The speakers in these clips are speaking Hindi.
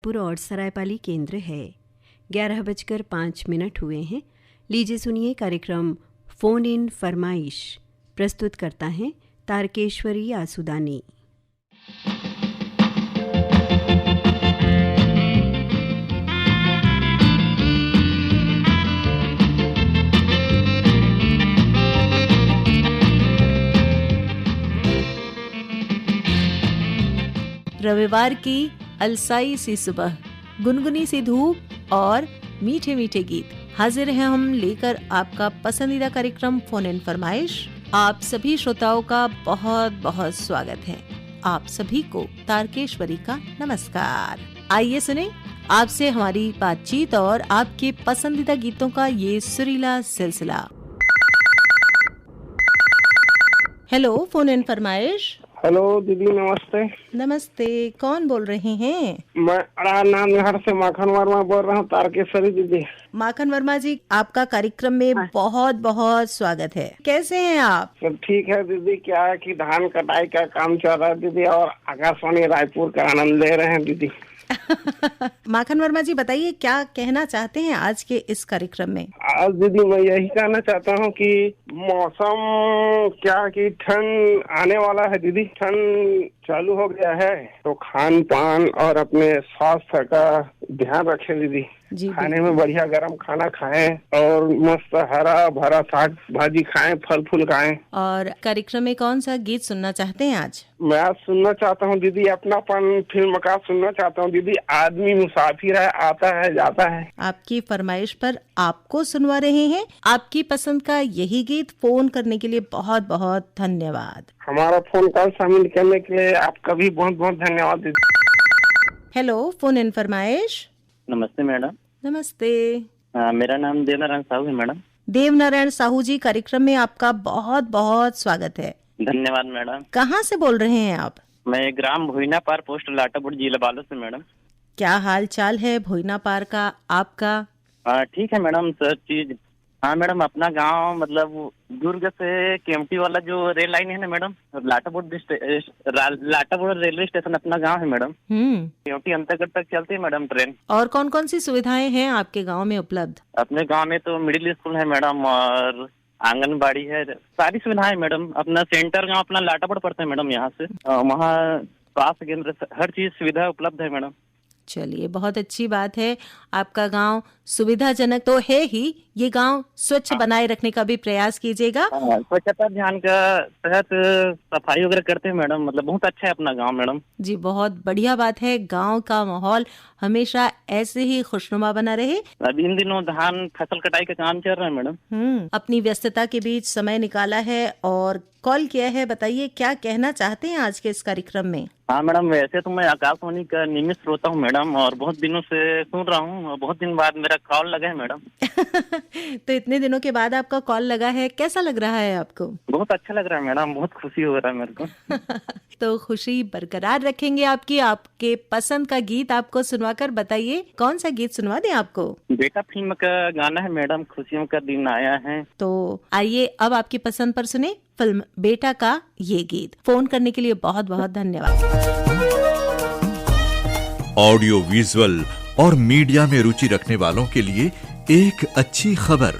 जौनपुर और सरायपाली केंद्र है। 11:05 हुए हैं। लीजिए सुनिए कार्यक्रम फ़ोन इन फरमाइश। प्रस्तुत करता है तारकेश्वरी आसुदानी। रविवार की अलसाई सी सुबह, गुनगुनी सी धूप और मीठे मीठे गीत हाजिर हैं हम लेकर आपका पसंदीदा कार्यक्रम फोन इन फरमाइश। आप सभी श्रोताओं का बहुत बहुत स्वागत है। आप सभी को तारकेश्वरी का नमस्कार। आइए सुने आपसे हमारी बातचीत और आपके पसंदीदा गीतों का ये सुरीला सिलसिला। हेलो, फोन इन फरमाइश। हेलो दीदी, नमस्ते। नमस्ते, कौन बोल रहे हैं? मैं नामनहर से माखन वर्मा बोल रहा हूँ, तारकेश्वरी दीदी। माखन वर्मा जी, आपका कार्यक्रम में बहुत बहुत स्वागत है। कैसे हैं आप? सब ठीक है दीदी। क्या है कि धान कटाई का काम चल रहा है दीदी, और आकाशवाणी रायपुर का आनंद ले रहे हैं दीदी। माखन वर्मा जी, बताइए क्या कहना चाहते हैं आज के इस कार्यक्रम में? आज दीदी मैं यही कहना चाहता हूँ कि मौसम क्या कि ठंड आने वाला है दीदी। ठंड चालू हो गया है तो खान पान और अपने स्वास्थ्य का ध्यान रखें दीदी। खाने में बढ़िया गरम खाना खाएं और मस्त हरा भरा साग भाजी खाएं, फल फूल खाएं। और कार्यक्रम में कौन सा गीत सुनना चाहते हैं आज? मैं आज सुनना चाहता हूँ दीदी अपनापन फिल्म का सुनना चाहता हूँ दीदी। आदमी मुसाफिर है, आता है जाता है। आपकी फरमाइश पर आपको सुनवा रहे हैं आपकी पसंद का यही गीत। फोन करने के लिए बहुत बहुत धन्यवाद। हमारा फोन कॉल शामिल करने के लिए आपका भी बहुत बहुत धन्यवाद दीदी। हेलो, फोन इन फरमाइश। नमस्ते मैडम। नमस्ते। मेरा नाम देवनारायण साहू है मैडम। देवनारायण साहू जी, कार्यक्रम में आपका बहुत बहुत स्वागत है। धन्यवाद मैडम। कहाँ से बोल रहे हैं आप? मैं ग्राम भोइना पार, पोस्ट लाटापुर, जिला बालोद से मैडम। क्या हाल चाल है भोइना पार का आपका? ठीक है मैडम, सब चीज। हाँ मैडम, अपना गांव मतलब दुर्ग से केमटी वाला जो रेल लाइन है ना मैडम, लाटापुर रेलवे स्टेशन अपना गांव है मैडम। केमटी अंतर्गत तक चलती है मैडम ट्रेन। और कौन कौन सी सुविधाएं हैं आपके गांव में उपलब्ध? अपने गांव में तो मिडिल स्कूल है मैडम, और आंगनबाड़ी है, सारी सुविधाएं मैडम। अपना सेंटर गांव अपना लाटापुर पड़ता है मैडम। यहाँ से वहाँ स्वास्थ्य केंद्र, हर चीज सुविधा उपलब्ध है मैडम। चलिए, बहुत अच्छी बात है। आपका गांव सुविधाजनक तो है ही, ये गांव स्वच्छ बनाए रखने का भी प्रयास कीजिएगा। स्वच्छता अभियान का तहत सफाई वगैरह करते हैं मैडम। मतलब बहुत अच्छा है अपना गांव मैडम। जी, बहुत बढ़िया बात है। गांव का माहौल हमेशा ऐसे ही खुशनुमा बना रहे। अभी इन दिनों धान फसल कटाई का काम चल रहा है मैडम। अपनी व्यस्तता के बीच समय निकाला है और कॉल किया है। बताइए क्या कहना चाहते हैं आज के इस कार्यक्रम में? हाँ मैडम, वैसे तो मैं आकाशवाणी का नियमित श्रोता हूँ मैडम, और बहुत दिनों से सुन रहा हूँ। बहुत दिन बाद मेरा कॉल लगा है मैडम। तो इतने दिनों के बाद आपका कॉल लगा है, कैसा लग रहा है आपको? बहुत अच्छा लग रहा है मैडम, बहुत खुशी हो रहा है मेरे को। तो खुशी बरकरार रखेंगे आपकी। आपके पसंद का गीत आपको सुनवाकर बताइए कौन सा गीत सुनवा दें आपको? बेटा फिल्म का गाना है मैडम, खुशियों का दिन आया है। तो आइए अब आपकी पसंद पर सुने फिल्म बेटा का ये गीत। फोन करने के लिए बहुत बहुत धन्यवाद। ऑडियो विजुअल और मीडिया में रुचि रखने वालों के लिए एक अच्छी खबर।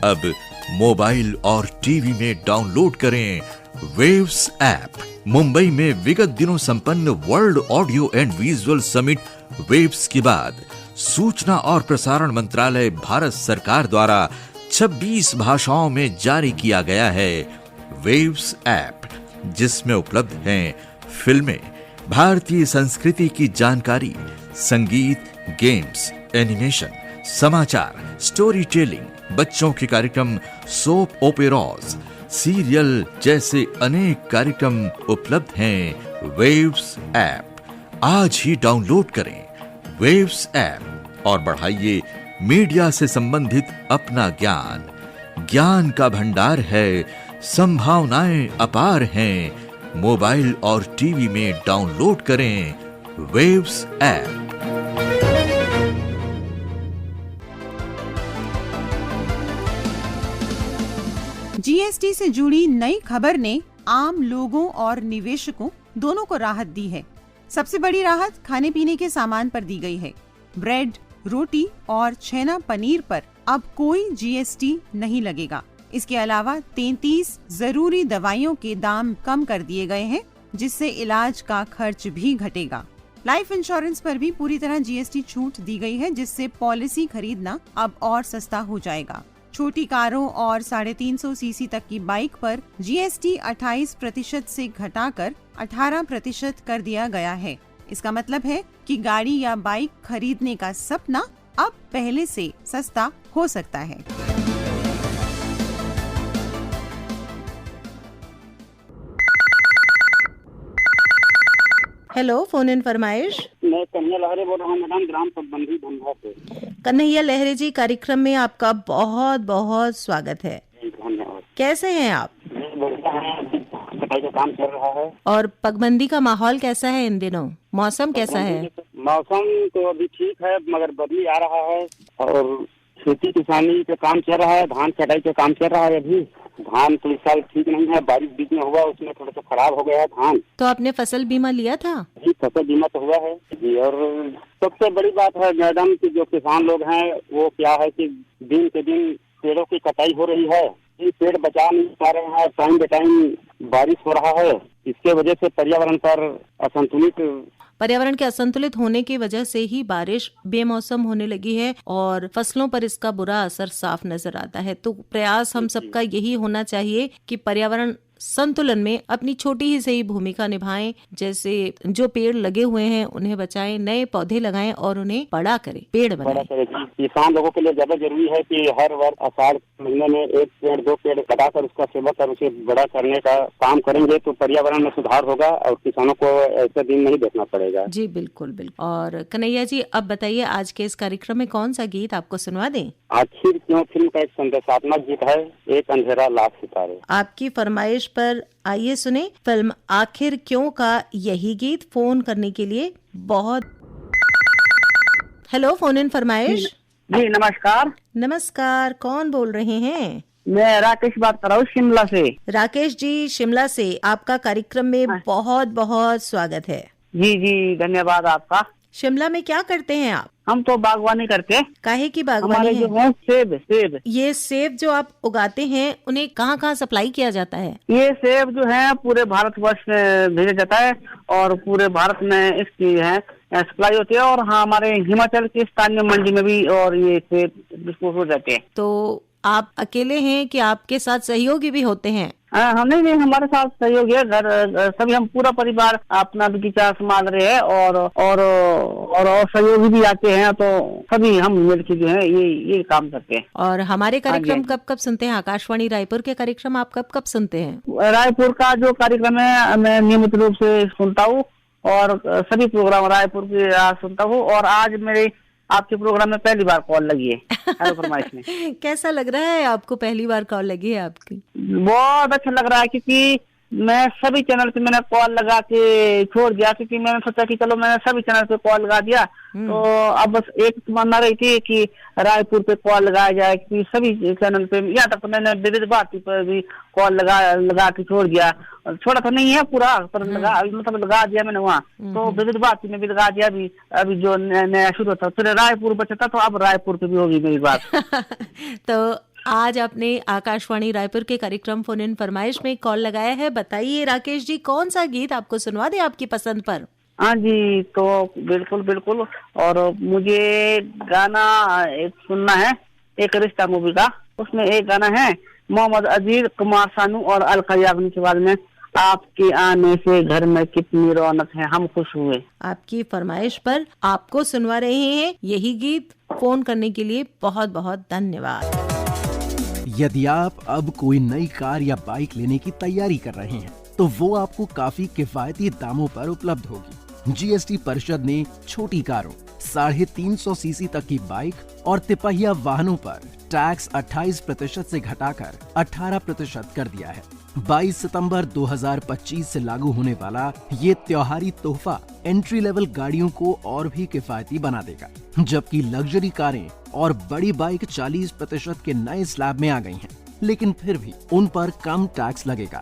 अब मोबाइल और टीवी में डाउनलोड करें वेव्स ऐप। मुंबई में विगत दिनों संपन्न world audio and visual summit waves के बाद सूचना और प्रसारण मंत्रालय भारत सरकार द्वारा 26 भाषाओं में जारी किया गया है वेव्स ऐप, जिसमें उपलब्ध हैं फिल्में, भारतीय संस्कृति की जानकारी, संगीत, गेम्स, एनिमेशन, समाचार, स्टोरी टेलिंग, बच्चों के कार्यक्रम, सोप ओपेराज, सीरियल जैसे अनेक कार्यक्रम उपलब्ध हैं वेव्स ऐप। आज ही डाउनलोड करें वेव्स ऐप और बढ़ाइए मीडिया से संबंधित अपना ज्ञान। ज्ञान का भंडार है, संभावनाएं अपार हैं। मोबाइल और टीवी में डाउनलोड करें वेव्स ऐप। जीएसटी से जुड़ी नई खबर ने आम लोगों और निवेशकों दोनों को राहत दी है। सबसे बड़ी राहत खाने पीने के सामान पर दी गई है। ब्रेड, रोटी और छेना पनीर पर अब कोई जीएसटी नहीं लगेगा। इसके अलावा 33 जरूरी दवाइयों के दाम कम कर दिए गए हैं, जिससे इलाज का खर्च भी घटेगा। लाइफ इंश्योरेंस पर भी पूरी तरह जीएसटी छूट दी गई है, जिससे पॉलिसी खरीदना अब और सस्ता हो जाएगा। छोटी कारों और 350 सीसी तक की बाइक पर जीएसटी 28% से घटाकर 18% कर दिया गया है। इसका मतलब है कि गाड़ी या बाइक खरीदने का सपना अब पहले से सस्ता हो सकता है। हेलो, फोन इन फरमाइश। मैं कन्हैया लहरे बोल रहा हूँ मैडम, ग्राम संबंधी धनहा से। कन्हैया लहरे जी, कार्यक्रम में आपका बहुत बहुत स्वागत है। धन्यवाद। कैसे हैं आप? बढ़िया है, सफाई का काम चल रहा है। और पगबंदी का माहौल कैसा है इन दिनों? मौसम कैसा है? मौसम तो अभी ठीक है, मगर बदली आ रहा है और खेती किसानी का काम चल रहा है, धान कटाई का काम चल रहा है। अभी धान तो इस साल ठीक नहीं है, बारिश बीच में हुआ, उसमें थोड़ा सा खराब हो गया है धान। तो आपने फसल बीमा लिया था? जी, फसल बीमा तो हुआ है जी। और सबसे बड़ी बात है मैडम कि जो किसान लोग हैं वो क्या है कि दिन के दिन पेड़ों की कटाई हो रही है, पेड़ बचा नहीं पा रहे हैं, टाइम बे टाइम बारिश हो रहा है। इसके वजह से पर्यावरण के असंतुलित होने की वजह से ही बारिश बेमौसम होने लगी है और फसलों पर इसका बुरा असर साफ नजर आता है। तो प्रयास हम सबका यही होना चाहिए कि पर्यावरण संतुलन में अपनी छोटी ही सही भूमिका निभाएं। जैसे जो पेड़ लगे हुए हैं उन्हें बचाएं, नए पौधे लगाएं और उन्हें बड़ा करें, पेड़ बनाएं। किसान लोगों के लिए ज्यादा जरूरी है कि हर वर्ष आषाढ़ महीने में 1 पेड़ 2 पेड़ लगाकर उसका सेवा कर उसे बड़ा करने का काम करेंगे तो पर्यावरण में सुधार होगा और किसानों को ऐसा दिन नहीं देखना पड़ेगा। जी बिल्कुल बिल्कुल। और कन्हैया जी, अब बताइए आज के इस कार्यक्रम में कौन सा गीत आपको सुनवा दें? आखिर क्यों फिल्म का एक संदेशात्मक गीत है, एक अंधेरा लाख सितारे। आपकी फरमाइश पर आइए सुने फिल्म आखिर क्यों का यही गीत। फोन करने के लिए बहुत। हेलो, फोन इन फरमाइश। जी नमस्कार। नमस्कार, कौन बोल रहे हैं? मैं राकेश बात कर रहा हूँ शिमला से। राकेश जी, शिमला से आपका कार्यक्रम में बहुत बहुत स्वागत है। जी जी, धन्यवाद आपका। शिमला में क्या करते हैं आप? हम तो बागवानी करते हैं। काहे की बागवानी है? जो है सेब। ये सेब जो आप उगाते हैं उन्हें कहाँ कहाँ सप्लाई किया जाता है? ये सेब जो है पूरे भारतवर्ष में भेजा जाता है और पूरे भारत में इसकी है सप्लाई होती है। और हाँ, हमारे हिमाचल की स्थानीय मंडी में भी और ये सेब डिस्पोज हो जाते हैं। तो आप अकेले हैं कि आपके साथ सहयोगी भी होते हैं? हम नहीं, हमारे साथ सहयोगी है। घर सभी हम पूरा परिवार अपना बगीचा संभाल रहे हैं और सहयोगी भी आते हैं, तो सभी हम मिलकर जो है ये काम करते हैं। और हमारे कार्यक्रम कब कब सुनते हैं? आकाशवाणी रायपुर के कार्यक्रम आप कब कब सुनते हैं? रायपुर का जो कार्यक्रम है मैं नियमित रूप से सुनता हूँ और सभी प्रोग्राम रायपुर के सुनता हूँ। और आज मेरे आपके प्रोग्राम में पहली बार कॉल लगी है फरमाइश में। कैसा लग रहा है आपको पहली बार कॉल लगी है आपकी? बहुत अच्छा लग रहा है, क्योंकि मैं सभी चैनल पे मैंने कॉल लगा के छोड़ दिया, क्योंकि मैंने सोचा कि चलो मैंने सभी चैनल पे कॉल लगा दिया तो अब बस एक तमन्ना रही थी कि रायपुर पे कॉल लगाया जाए, कि सभी चैनल पे। यहाँ तक तो मैंने विविध भारती पर भी कॉल लगा के छोड़ दिया। छोड़ा तो नहीं है पूरा, पर लगा दिया मैंने वहाँ। तो विविध भारती में भी लगा दिया। अभी जो नया शुरू होता फिर रायपुर बचा था, तो अब रायपुर पे भी होगी मेरी बात। तो आज आपने आकाशवाणी रायपुर के कार्यक्रम फोन इन फरमाइश में कॉल लगाया है। बताइए राकेश जी, कौन सा गीत आपको सुनवा दे आपकी पसंद पर? हाँ जी, तो बिल्कुल। और मुझे गाना एक सुनना है, एक रिश्ता मूवी का। उसमें एक गाना है मोहम्मद अजीज, कुमार सानू और अलका याग्निक के बारे में, आपके आने से घर में कितनी रौनक है, हम खुश हुए। आपकी फरमाइश पर आपको सुनवा रहे हैं यही गीत। फोन करने के लिए बहुत बहुत धन्यवाद। यदि आप अब कोई नई कार या बाइक लेने की तैयारी कर रहे हैं तो वो आपको काफी किफायती दामों पर उपलब्ध होगी। जीएसटी परिषद ने छोटी कारों, 350 सीसी तक की बाइक और तिपहिया वाहनों पर टैक्स 28% से घटाकर 18% कर दिया है। 22 सितंबर 2025 से लागू होने वाला ये त्योहारी तोहफा एंट्री लेवल गाड़ियों को और भी किफायती बना देगा, जबकि लग्जरी कारें और बड़ी बाइक 40% के नए स्लैब में आ गई हैं, लेकिन फिर भी उन पर कम टैक्स लगेगा।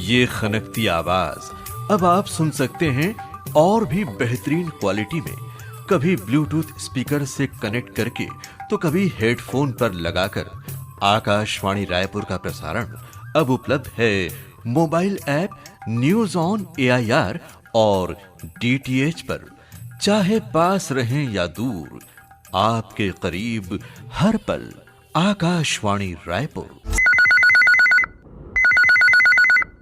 ये खनकती आवाज अब आप सुन सकते हैं और भी बेहतरीन क्वालिटी में, कभी ब्लूटूथ स्पीकर से कनेक्ट करके तो कभी हेडफोन पर लगाकर। आकाशवाणी रायपुर का प्रसारण अब उपलब्ध है mobile app news on AIR और DTH पर। चाहे पास रहें या दूर, आपके करीब हर पल Akashvani Raipur.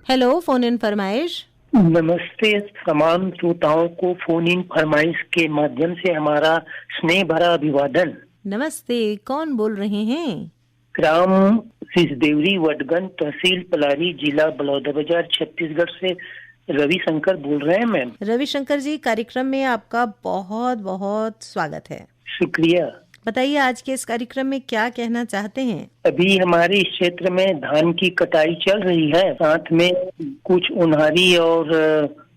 Hello, phone in फरमाइश। नमस्ते। तमाम श्रोताओं को फोन इन फरमाइश के माध्यम से हमारा स्नेह भरा अभिवादन। नमस्ते, कौन बोल रहे हैं? ग्राम सिसदेवरी, वडगन, तहसील पलारी, जिला बलौदाबाजार, छत्तीसगढ़ से रविशंकर बोल रहे हैं मैम। रविशंकर जी, कार्यक्रम में आपका बहुत बहुत स्वागत है। शुक्रिया। बताइए, आज के इस कार्यक्रम में क्या कहना चाहते हैं? अभी हमारे इस क्षेत्र में धान की कटाई चल रही है, साथ में कुछ उन्हारी और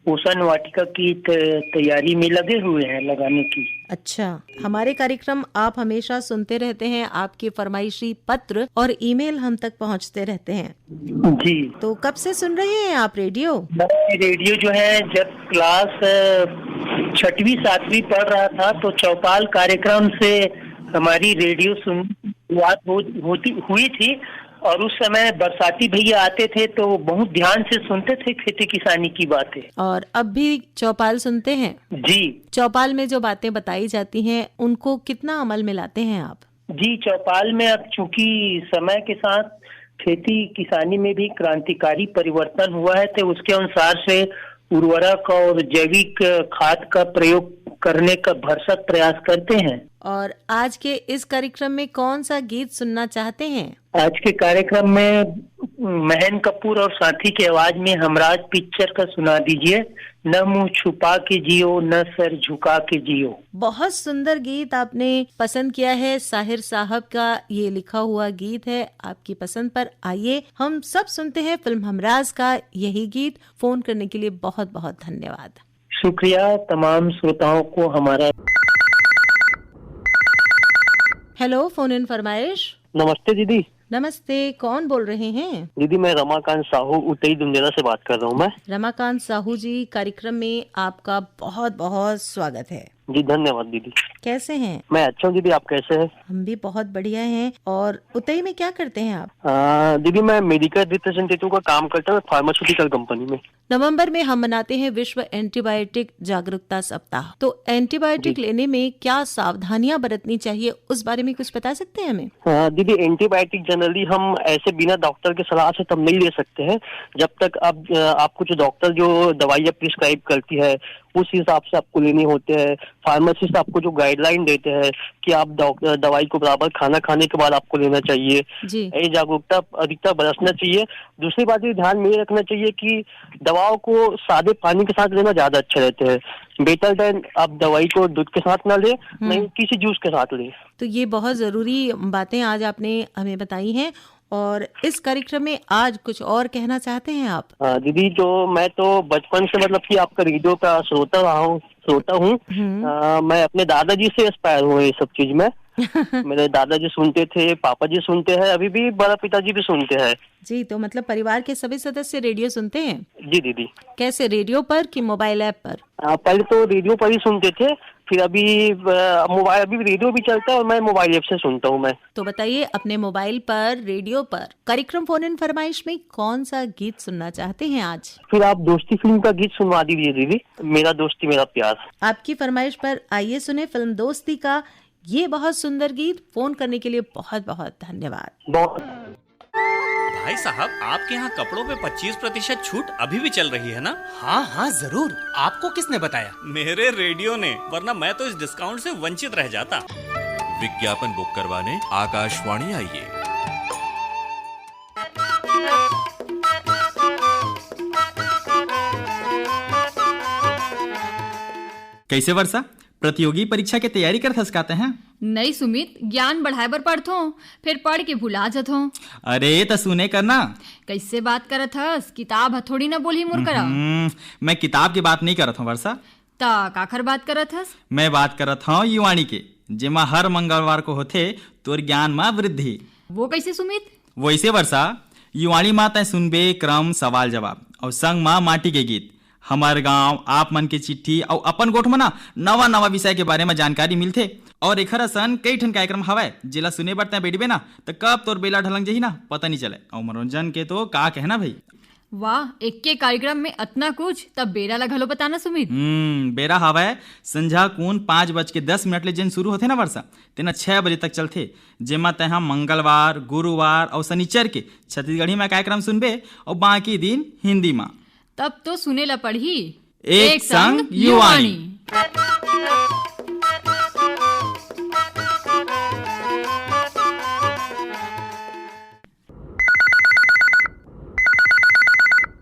पोषण वाटिका की तैयारी में लगे हुए हैं लगाने की। अच्छा, हमारे कार्यक्रम आप हमेशा सुनते रहते हैं, आपके फरमाइशी पत्र और ईमेल हम तक पहुंचते रहते हैं जी। तो कब से सुन रहे हैं आप रेडियो? रेडियो जो है, जब क्लास 6वीं 7वीं पढ़ रहा था तो चौपाल कार्यक्रम से हमारी रेडियो शुरुआत हुई थी, और उस समय बरसाती भैया आते थे तो बहुत ध्यान से सुनते थे खेती किसानी की बातें। और अब भी चौपाल सुनते हैं? जी। चौपाल में जो बातें बताई जाती हैं उनको कितना अमल में लाते हैं आप? जी, चौपाल में अब चूंकि समय के साथ खेती किसानी में भी क्रांतिकारी परिवर्तन हुआ है, तो उसके अनुसार से उर्वरक और जैविक खाद का प्रयोग करने का भरसक प्रयास करते हैं। और आज के इस कार्यक्रम में कौन सा गीत सुनना चाहते हैं? आज के कार्यक्रम में महन कपूर और साथी की आवाज में हमराज पिक्चर का सुना दीजिए, न मुंह छुपा के जियो, न सर झुका के जियो। बहुत सुंदर गीत आपने पसंद किया है, साहिर साहब का ये लिखा हुआ गीत है, आपकी पसंद पर। आइए हम सब सुनते हैं फिल्म हमराज का यही गीत। फोन करने के लिए बहुत बहुत धन्यवाद। शुक्रिया तमाम श्रोताओं को हमारा। हेलो, फोन इन फरमाइश। नमस्ते दीदी। नमस्ते, कौन बोल रहे हैं? दीदी, मैं रमाकांत साहू उतई दुंदेला से बात कर रहा हूँ। मैं रमाकांत साहू जी, कार्यक्रम में आपका बहुत बहुत स्वागत है। जी धन्यवाद दीदी। कैसे हैं? मैं अच्छा हूँ दीदी, आप कैसे हैं? हम भी बहुत बढ़िया हैं। और उतई में क्या करते हैं आप? दीदी, मैं मेडिकल रिप्रेजेंटेटिव का काम करता हूँ फार्मास्यूटिकल कंपनी में। नवंबर में हम मनाते हैं विश्व एंटीबायोटिक जागरूकता सप्ताह। तो एंटीबायोटिक लेने में क्या सावधानियां बरतनी चाहिए, उस बारे में कुछ बता सकते हैं हमें? दीदी, एंटीबायोटिक जनरली हम ऐसे बिना डॉक्टर के सलाह से तब नहीं ले सकते हैं जब तक आपको जो डॉक्टर जो दवाइयाँ प्रिस्क्राइब करती है उस हिसाब से आपको लेने होते हैं। फार्मासिस्ट आपको जो गाइडलाइन देते हैं कि आप दवाई को बराबर खाना खाने के बाद आपको लेना चाहिए। ये जागरूकता अधिकतर बरतना चाहिए। दूसरी बात ये ध्यान में रखना चाहिए कि दवाओं को सादे पानी के साथ लेना ज्यादा अच्छा रहता है। बेटर देन आप दवाई को दूध के साथ ना ले, नहीं किसी जूस के साथ ले। तो ये बहुत जरूरी बातें आज आपने हमें बताई हैं। और इस कार्यक्रम में आज कुछ और कहना चाहते हैं आप? दीदी, जो मैं तो बचपन से मतलब कि आपका रेडियो का श्रोता हूँ। मैं अपने दादाजी से इंस्पायर हुए ये सब चीज में। मेरे दादाजी सुनते थे, पापा जी सुनते हैं, अभी भी बड़ा पिताजी भी सुनते हैं। जी, तो मतलब परिवार के सभी सदस्य रेडियो सुनते हैं? जी दीदी। कैसे, रेडियो पर कि मोबाइल ऐप पर? पहले तो रेडियो पर ही सुनते थे, फिर अभी रेडियो भी चलता है और मैं मोबाइल ऐप से सुनता हूँ मैं। तो बताइए, अपने मोबाइल पर, रेडियो पर कार्यक्रम फोन इन फरमाइश में कौन सा गीत सुनना चाहते हैं आज? फिर आप दोस्ती फिल्म का गीत सुनवा दीजिए दीदी, मेरा दोस्ती मेरा प्यार। आपकी फरमाइश पर आइए सुने फिल्म दोस्ती का ये बहुत सुंदर गीत। फोन करने के लिए बहुत बहुत धन्यवाद। भाई साहब, आपके यहाँ कपड़ों पे 25% छूट अभी भी चल रही है ना? हाँ हाँ जरूर। आपको किसने बताया? मेरे रेडियो ने, वरना मैं तो इस डिस्काउंट से वंचित रह जाता। विज्ञापन बुक करवाने आकाशवाणी आइए। कैसे वर्षा, प्रतियोगी परीक्षा की तैयारी कर थसकाते हैं? नहीं सुमित, ज्ञान बढ़ाए बर पढ़थो, फिर पढ़ के भुला जथो। अरे तो सुने करना। कैसे बात करत हस? किताब हथोड़ी ना बोली मुर करा। मैं किताब की बात नहीं करत हूँ वर्षा। ता काखर बात करत हस? मैं बात करत हूँ युवाणी के, जेमा हर मंगलवार को होते तोर ज्ञान में वृद्धि। वो कैसे सुमित? वैसे वर्षा, युवाणी माँ तय सुनबे क्रम सवाल जवाब और संग माँ माटी के गीत, हमार गांव, आप मन के चिट्ठी और अपन गोठ में ना नवा नवा विषय के बारे में जानकारी मिलथे। और एखर असन कई ठन कार्यक्रम हवय जेला सुने बर तय बैठबे ना तो कब तोर बेला ढलंग जही ना पता नहीं चले। और मनोरंजन के तो का कहना भाई। वाह, एक के कार्यक्रम में अतना कुछ, तब बेरा ला घलो बताना सुमित। बेरा हवय संझा कून 5:10 ले जेन शुरू होथे ना वर्षा तेना 6 बजे तक चलथे, जेमा तैहा मंगलवार, गुरुवार और शनिचर के छत्तीसगढ़ी में कार्यक्रम सुनबे और बाकी दिन हिंदी में। तब तो सुने ला पढ़ी एक संग युवाणी।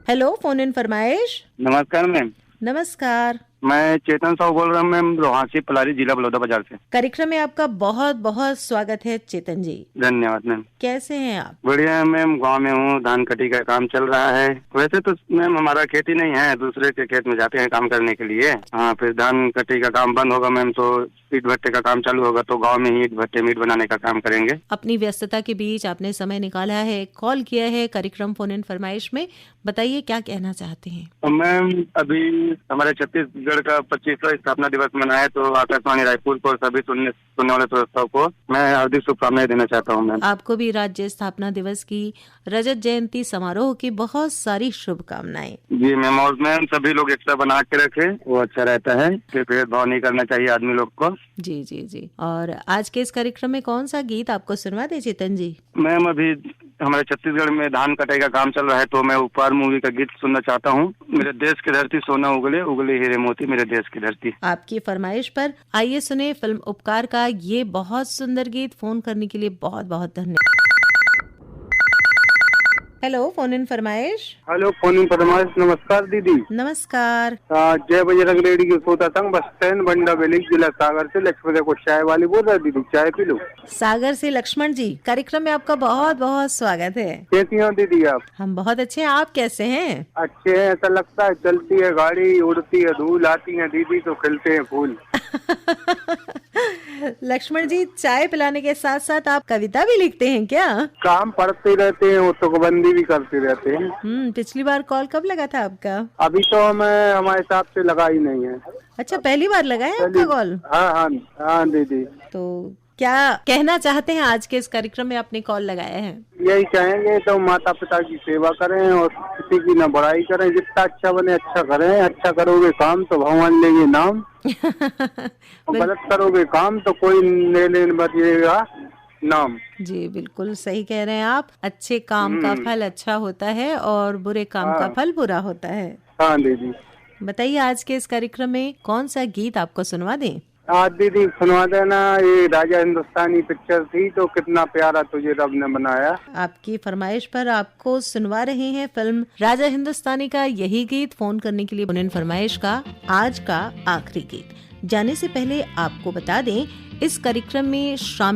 हेलो, फोन इन फरमाइश। नमस्कार मैम। नमस्कार, मैं चेतन साहू बोल रहा हूँ मैम, रोहासी पलारी, जिला बलौदा बाजार से। कार्यक्रम में आपका बहुत बहुत स्वागत है चेतन जी। धन्यवाद मैम। कैसे हैं आप? बढ़िया है मैम, गांव में हूँ, धान कटी का काम चल रहा है। वैसे तो मैम हमारा खेती नहीं है, दूसरे के खेत में जाते हैं काम करने के लिए। हाँ, फिर धान कटी का काम बंद होगा मैम तो ईट भट्टे का काम चालू होगा, तो गाँव में ही ईट भट्टे मीट बनाने का काम करेंगे। अपनी व्यस्तता के बीच आपने समय निकाला है, कॉल किया है कार्यक्रम फोन इन फरमाइश में, बताइए क्या कहना चाहते हैं? मैम अभी हमारे छत्तीसगढ़ का 25वां स्थापना दिवस मनाया है, तो आकाशवाणी रायपुर को सभी सुनने वाले श्रोताओं को मैं हार्दिक शुभकामनाएं देना चाहता हूँ मैम। आपको भी राज्य स्थापना दिवस की, रजत जयंती समारोह की बहुत सारी शुभकामनाएं। जी मैम, और मैम सभी लोग एकता बना के रखे, वो अच्छा रहता है, फिर भेदभाव नहीं करना चाहिए आदमी लोग को। जी जी जी। और आज के इस कार्यक्रम में कौन सा गीत आपको सुनवा दे चेतन जी? मैम अभी हमारे छत्तीसगढ़ में धान कटाई का काम चल रहा है, तो मैं उपहार मूवी का गीत सुनना चाहता हूँ। मेरे देश की धरती सोना उगले, उगले हीरे मोती, मेरे देश की धरती। आपकी फरमाइश पर आइए सुने फिल्म उपकार का ये बहुत सुंदर गीत। फोन करने के लिए बहुत बहुत धन्यवाद। हेलो, फोन इन फरमाइश। हेलो, फोन इन फरमाइश। नमस्कार दीदी। नमस्कार। जय बजरंग रेडी की श्रोता संघ, बस स्टैंड, बंडा बेली, जिला सागर से लक्ष्मण को चाय वाली बोल रहा है दीदी, चाय पी लो। सागर से लक्ष्मण जी, कार्यक्रम में आपका बहुत बहुत स्वागत है। कैसी हैं दीदी आप? हम बहुत अच्छे हैं, आप कैसे हैं? अच्छे हैं, ऐसा लगता है चलती है गाड़ी, उड़ती है धूल, आती है दीदी तो खिलते हैं फूल। लक्ष्मण जी, चाय पिलाने के साथ साथ आप कविता भी लिखते हैं क्या? काम पढ़ते रहते हैं, वो तुकबंदी भी करते रहते हैं। पिछली बार कॉल कब लगा था आपका? अभी तो हमें हमारे हिसाब से लगा ही नहीं है। अच्छा, पहली बार लगा है आपका कॉल? हाँ हाँ हाँ दीदी। तो क्या कहना चाहते हैं आज के इस कार्यक्रम में आपने कॉल लगाया है? यही कहेंगे तो माता पिता की सेवा करें और किसी की न बुराई करें, जितना अच्छा बने अच्छा करें। अच्छा करोगे काम तो भगवान लेंगे नाम, गलत करोगे काम तो कोई ले बचेगा नाम। जी बिल्कुल सही कह रहे हैं आप। अच्छे काम का फल अच्छा होता है और बुरे काम का फल बुरा होता है। हाँ दीदी। बताइए आज के इस कार्यक्रम में कौन सा गीत आपको सुनवा दें? आज दीदी सुनवा देना, ये राजा हिंदुस्तानी पिक्चर थी, तो कितना प्यारा तुझे रब ने बनाया। आपकी फरमाइश पर आपको सुनवा रहे हैं फिल्म राजा हिंदुस्तानी का यही गीत। फोन करने के लिए बुनिन फरमाइश का आज का आखिरी गीत। जाने से पहले आपको बता दें, इस कार्यक्रम में शामिल